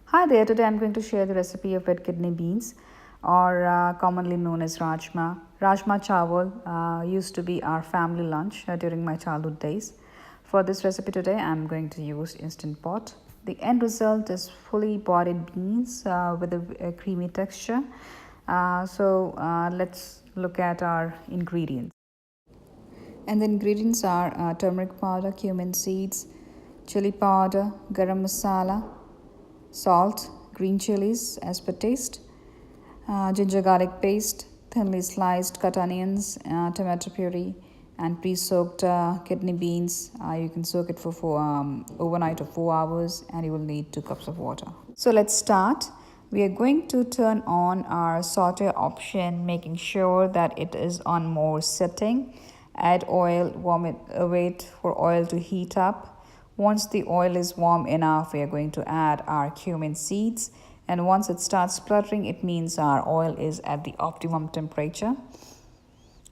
Hi there, today I'm going to share the recipe of red kidney beans or commonly known as Rajma. Rajma chawal used to be our family lunch during my childhood days. For this recipe today, I'm going to use Instant Pot. The end result is fully boiled beans with a creamy texture. Let's look at our ingredients. And the ingredients are turmeric powder, cumin seeds, chili powder, garam masala, salt, green chilies as per taste, ginger garlic paste, thinly sliced cut onions, tomato puree, and pre-soaked kidney beans. You can soak it for overnight or 4 hours, and you will need 2 cups of water. So let's start. We are going to turn on our saute option, making sure that it is on more setting. Add oil, warm it, wait for oil to heat up. Once the oil is warm enough, we are going to add our cumin seeds. And once it starts spluttering, it means our oil is at the optimum temperature.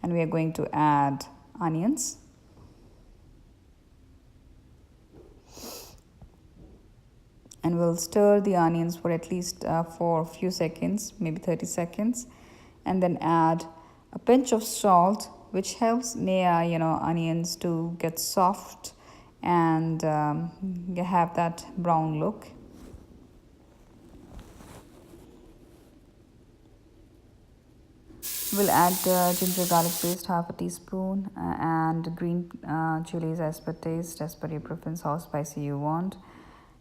And we are going to add onions. And we'll stir the onions for at least for a few seconds, maybe 30 seconds. And then add a pinch of salt, which helps onions to get soft and have that brown look. We'll add ginger garlic paste, half a teaspoon, and green chilies as per taste, as per your preference, how spicy you want.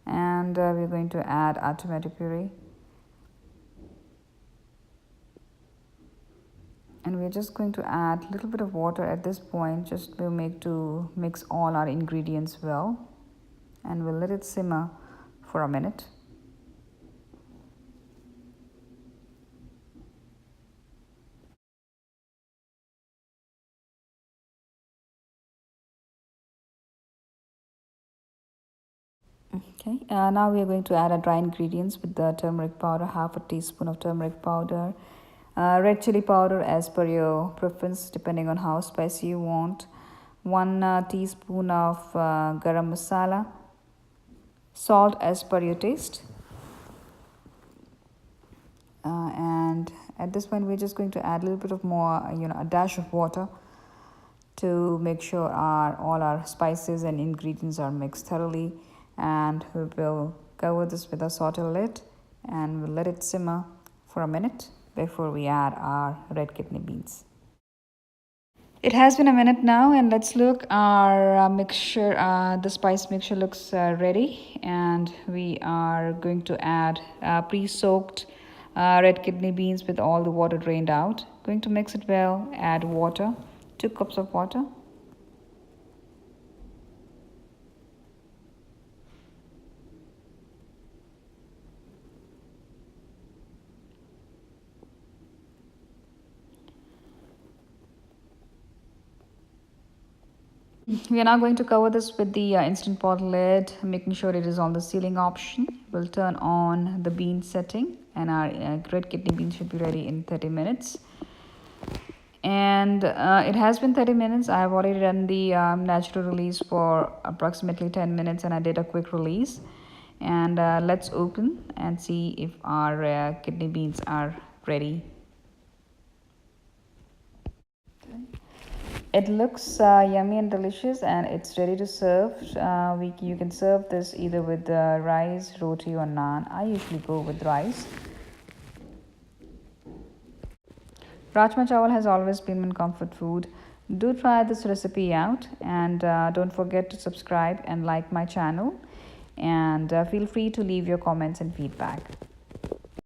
And we're going to add our tomato puree. And we're just going to add a little bit of water at this point, just to mix all our ingredients well. And we'll let it simmer for a minute. Okay, now we are going to add our dry ingredients with the turmeric powder, half a teaspoon of turmeric powder, red chili powder as per your preference depending on how spicy you want, 1 teaspoon of garam masala, salt as per your taste, and at this point we're just going to add a little bit of more, a dash of water to make sure all our spices and ingredients are mixed thoroughly. And we will cover this with a saute lid and we'll let it simmer for a minute before we add our red kidney beans. It has been a minute now, and let's look. Our mixture, the spice mixture looks ready, and we are going to add pre-soaked red kidney beans with all the water drained out. Going to mix it well, add water, 2 cups of water. We are now going to cover this with the Instant Pot lid, making sure it is on the sealing option. We'll turn on the bean setting, and our red kidney beans should be ready in 30 minutes. And it has been 30 minutes. I have already done the natural release for approximately 10 minutes, and I did a quick release. And let's open and see if our kidney beans are ready. It looks yummy and delicious, and it's ready to serve. You can serve this either with rice, roti or naan. I usually go with rice. Rajma chawal has always been my comfort food. Do try this recipe out, and don't forget to subscribe and like my channel. And feel free to leave your comments and feedback.